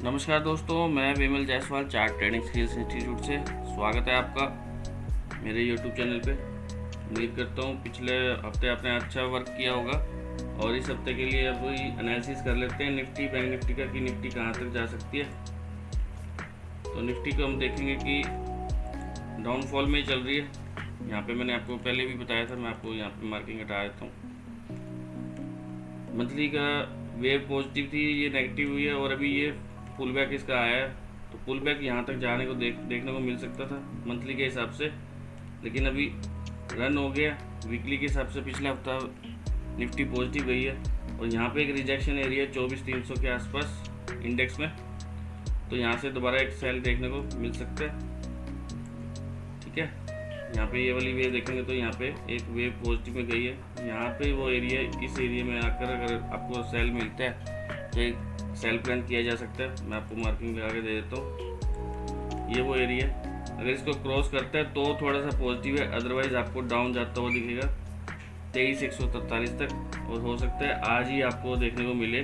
नमस्कार दोस्तों, मैं Vimal Jaiswal chart trading skills institute से स्वागत है आपका मेरे यूट्यूब चैनल पे। उम्मीद करता हूँ पिछले हफ्ते आपने अच्छा वर्क किया होगा और इस हफ्ते के लिए अब एनालिसिस कर लेते हैं निफ्टी बैंक निफ्टी का कि निफ्टी कहाँ तक जा सकती है। तो निफ्टी को हम देखेंगे कि डाउनफॉल में चल रही है। यहाँ पे मैंने आपको पहले भी बताया था, मैं आपको यहाँ पे मार्किंग हटा देता हूँ। मंथली का वेव पॉजिटिव थी, ये नेगेटिव हुई है और अभी ये पुल बैक इसका आया है। तो पुल बैक यहाँ तक जाने को देखने को मिल सकता था मंथली के हिसाब से, लेकिन अभी रन हो गया। वीकली के हिसाब से पिछले हफ्ता निफ्टी पॉजिटिव गई है और यहाँ पे एक रिजेक्शन एरिया 24,300 के आसपास इंडेक्स में। तो यहाँ से दोबारा एक सेल देखने को मिल सकता है। ठीक है, यहाँ पे ये वाली वेव देखेंगे तो यहाँ पे एक वेव पॉजिटिव में गई है। यहाँ पे वो एरिया, इस एरिया में आकर अगर आपको सेल मिलता है तो एक सेल प्लान किया जा सकता है। मैं आपको मार्किंग लगा के दे देता हूँ। ये वो एरिया, अगर इसको क्रॉस करता है तो थोड़ा सा पॉजिटिव है, अदरवाइज आपको डाउन जाता हुआ दिखेगा 23,143 तक। और हो सकता है आज ही आपको देखने को मिले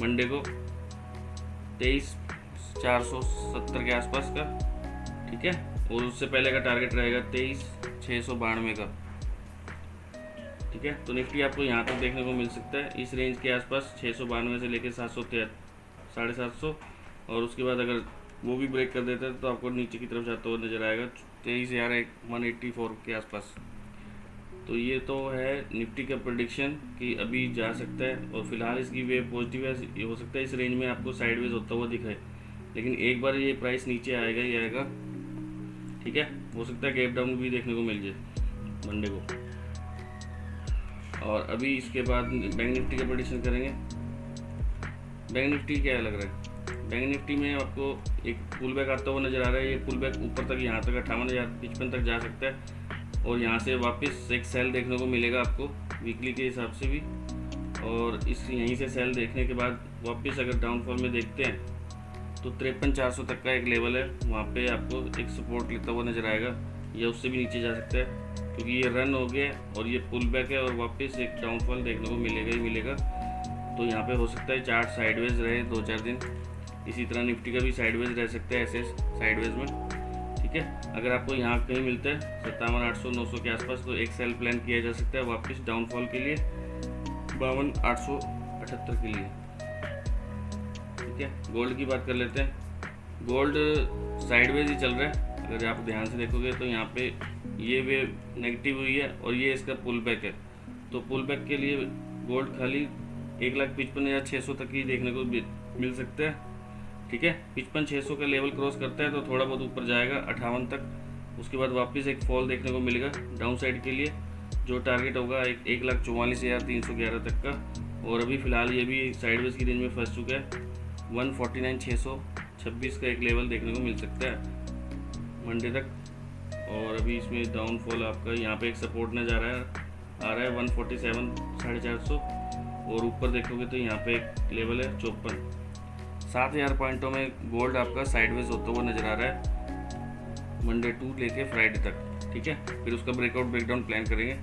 मंडे को 23,470 के आसपास का। ठीक है, और उससे पहले का टारगेट रहेगा 23,692 का। ठीक है, तो निफ्टी आपको यहाँ तक देखने को मिल सकता है इस रेंज के आसपास 692 से लेकर 700 और उसके बाद अगर वो भी ब्रेक कर देता है तो आपको नीचे की तरफ जाता हुआ नजर आएगा 23,184 के आसपास। तो ये तो है निफ्टी का प्रेडिक्शन कि अभी जा सकता है और फिलहाल इसकी वेव पॉजिटिव है। ये हो सकता है इस रेंज में आपको साइडवेज होता हुआ दिखाए, लेकिन एक बार ये प्राइस नीचे आएगा ही आएगा। ठीक है, हो सकता है गैप डाउन भी देखने को मिल जाए मंडे को। और अभी इसके बाद बैंक निफ्टी का प्रेडिक्शन करेंगे। बैंक निफ्टी क्या लग रहा है? बैंक निफ्टी में आपको एक पुल बैक आता हुआ नज़र आ रहा है। ये पुल बैक ऊपर तक, यहाँ तक 58,055 तक जा सकता है और यहाँ से वापस एक सेल देखने को मिलेगा आपको वीकली के हिसाब से भी। और इस यहीं से सेल देखने के बाद वापस अगर डाउनफॉल में देखते हैं तो 53,400 तक का एक लेवल है, वहाँ पे आपको एक सपोर्ट लेता हुआ नज़र आएगा या उससे भी नीचे जा सकता है, क्योंकि ये रन हो गया और ये पुल बैक है और वापस एक डाउनफॉल देखने को मिलेगा ही मिलेगा। तो यहाँ पे हो सकता है चार्ट साइडवेज रहे 2-4 दिन। इसी तरह निफ्टी का भी साइडवेज रह सकता है ऐसे साइडवेज में। ठीक है, अगर आपको यहाँ कहीं मिलता है 57,800-900 के आसपास तो एक सेल प्लान किया जा सकता है वापस डाउनफॉल के लिए 52,878 के लिए। ठीक है, गोल्ड की बात कर लेते हैं। गोल्ड साइडवेज ही चल रहा है। अगर आप ध्यान से देखोगे तो यहाँ पे ये वेव नेगेटिव हुई है और ये इसका पुल बैक है। तो पुल बैक के लिए गोल्ड खाली 1,55,600 तक ही देखने को मिल सकता है। ठीक है, 55,600 का लेवल क्रॉस करता है तो थोड़ा बहुत ऊपर जाएगा 58 तक। उसके बाद वापस एक फॉल देखने को मिलेगा डाउन साइड के लिए, जो टारगेट होगा 1,44,311 तक का। और अभी फ़िलहाल ये भी साइडवेज की रेंज में फंस चुका है। 149,626 का एक लेवल देखने को मिल सकता है मंडे तक। और अभी इसमें डाउनफॉल आपका यहाँ पे एक सपोर्ट नज़र आ रहा है 147,450 और ऊपर देखोगे तो यहाँ पे एक लेवल है 54,000 पॉइंटों में गोल्ड आपका साइडवेज होता हुआ नज़र आ रहा है मंडे टू लेके फ्राइडे तक। ठीक है, फिर उसका ब्रेकआउट ब्रेकडाउन प्लान करेंगे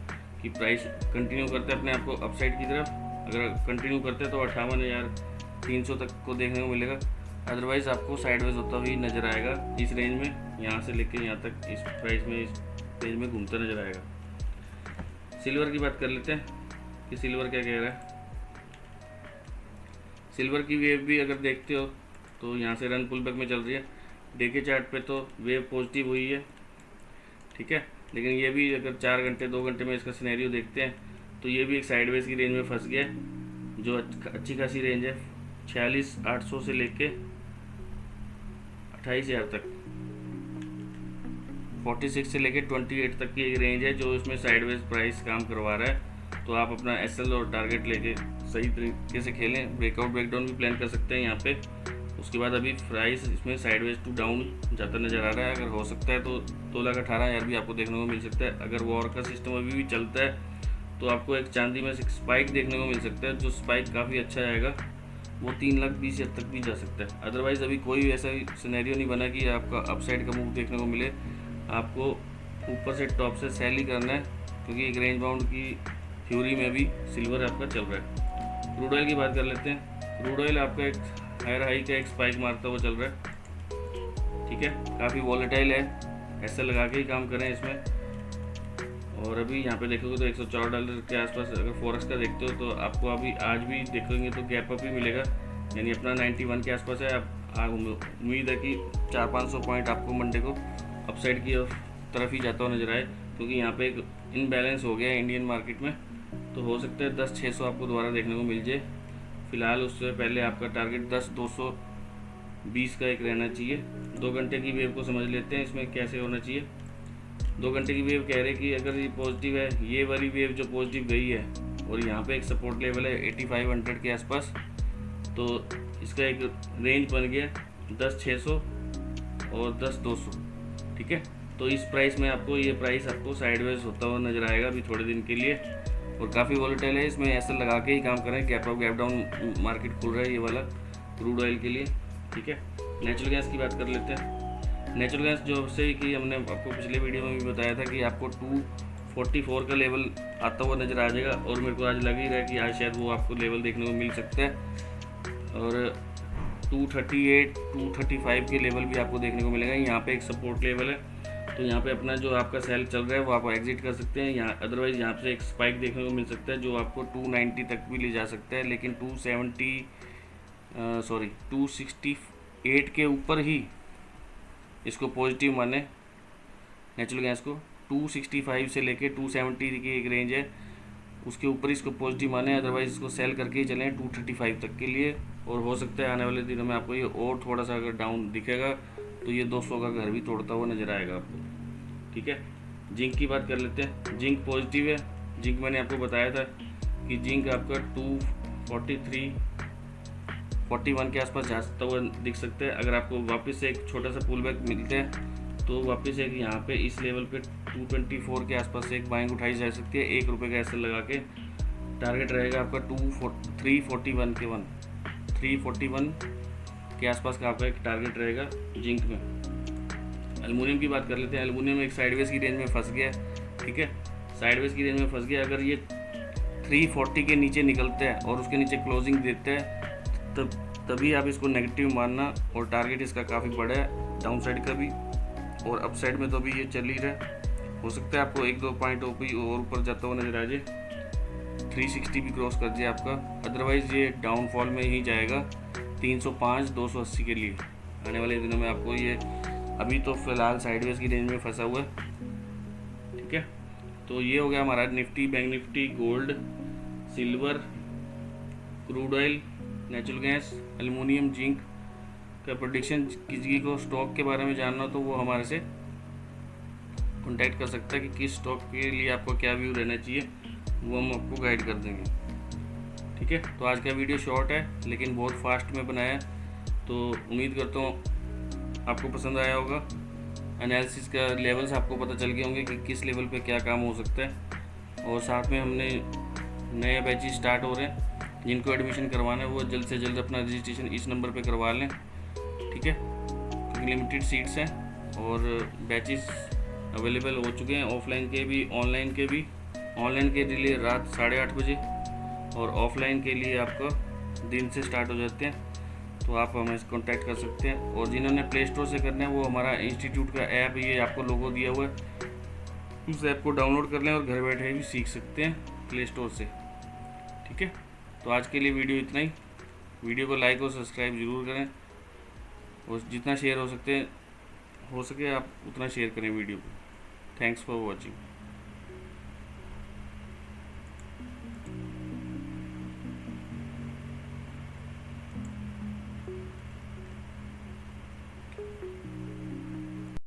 कि प्राइस कंटिन्यू करते हैं अपने आप को अपसाइड की तरफ। अगर कंटिन्यू करते तो 58,300 तक को देखने को मिलेगा, अदरवाइज़ आपको साइडवेज होता हुआ नज़र आएगा इस रेंज में, यहाँ से लेके यहाँ तक इस प्राइस में, इस रेंज में घूमता नज़र आएगा। सिल्वर की बात कर लेते हैं कि सिल्वर क्या कह रहा है। सिल्वर की वेव भी अगर देखते हो तो यहाँ से रन पुल बैक में चल रही है। डे के चार्ट पे तो वेव पॉजिटिव हुई है। ठीक है, लेकिन ये भी अगर 4 घंटे 2 घंटे में इसका सिनेरियो देखते हैं तो ये भी एक साइडवेज की रेंज में फंस गया है, जो अच्छी खासी रेंज है 46,800 से लेके 28,000 तक, 46 से लेके 28 तक की एक रेंज है जो इसमें साइडवेज प्राइस काम करवा रहा है। तो आप अपना एसएल और टारगेट लेके सही तरीके से खेलें। ब्रेकआउट ब्रेकडाउन भी प्लान कर सकते हैं यहाँ पे। उसके बाद अभी प्राइस इसमें साइडवेज टू डाउन जाता नज़र आ रहा है। अगर हो सकता है तो 2,18,000 भी आपको देखने को मिल सकता है। अगर वॉर का सिस्टम अभी भी चलता है तो आपको एक चांदी में से स्पाइक देखने को मिल सकता है, जो स्पाइक काफ़ी अच्छा आएगा, वो 3,20,000 तक भी जा सकता है। अदरवाइज़ अभी कोई ऐसा सिनेरियो नहीं बना कि आपका अपसाइड का मूव देखने को मिले। आपको ऊपर से टॉप से सेल ही करना है, क्योंकि एक रेंज बाउंड की थ्योरी में भी सिल्वर आपका चल रहा है। क्रूड ऑयल की बात कर लेते हैं। क्रूड ऑयल आपका एक हायर हाई का एक स्पाइक मारता हुआ चल रहा है। ठीक है, काफ़ी वॉलेटाइल है, ऐसे लगा के ही काम करें इसमें। और अभी यहाँ पे देखोगे तो $104 के आसपास अगर फॉरेक्स का देखते हो तो आपको अभी आज भी देखेंगे तो गैप अप ही मिलेगा, यानी अपना 91 के आसपास है। आप उम्मीद है कि 400-500 पॉइंट आपको मंडे को अपसाइड की तरफ ही जाता हुआ नजर आए, क्योंकि यहाँ पे एक इनबैलेंस हो गया है इंडियन मार्केट में। तो हो सकता है 10,600 आपको दोबारा देखने को मिल जाए। फिलहाल उससे पहले आपका टारगेट 10,220 का एक रहना चाहिए। 2 घंटे की वेव को समझ लेते हैं इसमें कैसे होना चाहिए। 2 घंटे की वेव कह रहे हैं कि अगर ये पॉजिटिव है, ये वाली वेव जो पॉजिटिव गई है और यहाँ पे एक सपोर्ट लेवल है 8500 के आसपास, तो इसका एक रेंज बन गया 10,600 और 10,200। ठीक है, तो इस प्राइस में आपको ये प्राइस आपको साइडवेज होता हुआ नजर आएगा अभी थोड़े दिन के लिए, और काफ़ी वॉलेटाइल है। इसमें ऐसा लगा के ही काम करें, gap up gap down market खुल रहा है ये वाला क्रूड ऑयल के लिए। ठीक है, नेचुरल गैस की बात कर लेते हैं। नेचुरल गैस जो से कि हमने आपको पिछले वीडियो में भी बताया था कि आपको 244 का लेवल आता हुआ नज़र आ जाएगा, और मेरे को आज लग ही रहा है कि आज शायद वो आपको लेवल देखने को मिल सकता है। और 238 235 के लेवल भी आपको देखने को मिलेगा। यहाँ पे एक सपोर्ट लेवल है, तो यहाँ पे अपना जो आपका सेल चल रहा है वो आप एग्जिट कर सकते हैं यहाँ। अदरवाइज़ यहाँ से एक स्पाइक देखने को मिल सकता है जो आपको 290 तक भी ले जा सकता है, लेकिन 268 के ऊपर ही इसको पॉजिटिव माने। नेचुरल गैस को 265 से लेके 270 की एक रेंज है, उसके ऊपर इसको पॉजिटिव माने, अदरवाइज इसको सेल करके ही चलें 235 तक के लिए। और हो सकता है आने वाले दिनों में आपको ये और थोड़ा सा अगर डाउन दिखेगा तो ये 200 का घर भी तोड़ता हुआ नज़र आएगा आपको। ठीक है, जिंक की बात कर लेते हैं। जिंक पॉजिटिव है। जिंक मैंने आपको बताया था कि जिंक आपका 243-41 के आसपास जाता हुआ दिख सकता है। अगर आपको वापस से एक छोटा सा पुल बैक मिलता है तो वापस एक यहाँ पे इस लेवल पे 224 के आसपास से एक बाइंग उठाई जा सकती है ₹1 का ऐसे लगा के। टारगेट रहेगा आपका 341 के आसपास का आपका एक टारगेट रहेगा जिंक में। एल्युमिनियम की बात कर लेते हैं। एल्युमिनियम एक साइडवेज की रेंज में फंस गया है। ठीक है, साइडवेज की रेंज में फंस गया। अगर ये 340 के नीचे निकलता है और उसके नीचे क्लोजिंग देता है तभी आप इसको नेगेटिव मानना, और टारगेट इसका काफ़ी बड़ा है डाउन साइड का भी, और अप साइड में तो अभी ये चल ही रहा है। हो सकता है आपको 1-2 पॉइंट और ऊपर जाता हुआ नजर आ जाए, 360 भी क्रॉस कर जाए आपका। अदरवाइज़ ये डाउनफॉल में ही जाएगा 305-280 के लिए आने वाले दिनों में आपको ये। अभी तो फिलहाल साइडवेज की रेंज में फंसा हुआ है। ठीक है, तो ये हो गया हमारा Nifty, bank Nifty, gold, silver, crude oil, natural gas, aluminium, zinc का प्रोडिक्शन। किसी को स्टॉक के बारे में जानना तो वो हमारे से कॉन्टैक्ट कर सकता है कि किस स्टॉक के लिए आपको क्या व्यू रहना चाहिए, वो हम आपको गाइड कर देंगे। ठीक है, तो आज का वीडियो शॉर्ट है लेकिन बहुत फास्ट में बनाया, तो उम्मीद करता हूँ आपको पसंद आया होगा। एनालिसिस का लेवल्स आपको पता चल गए होंगे कि किस लेवल पे क्या काम हो सकता है। और साथ में हमने नए बैचेस स्टार्ट हो रहे हैं, जिनको एडमिशन करवाना है वो जल्द से जल्द अपना रजिस्ट्रेशन इस नंबर पे करवा लें। ठीक है, क्योंकि लिमिटेड सीट्स हैं और बैचेस अवेलेबल हो चुके हैं, ऑफलाइन के भी ऑनलाइन के भी। ऑनलाइन के लिए रात 8:30 बजे और ऑफलाइन के लिए आपका दिन से स्टार्ट हो जाते हैं, तो आप हमें कांटेक्ट कर सकते हैं। और जिन्होंने प्ले स्टोर से करना है वो हमारा इंस्टीट्यूट का ऐप, ये आपको लोगो दिया हुआ है, उस ऐप को डाउनलोड कर लें और घर बैठे भी सीख सकते हैं प्ले स्टोर से। ठीक है, तो आज के लिए वीडियो इतना ही। वीडियो को लाइक और सब्सक्राइब ज़रूर करें, और जितना शेयर हो सके आप उतना शेयर करें वीडियो को। Thanks for watching.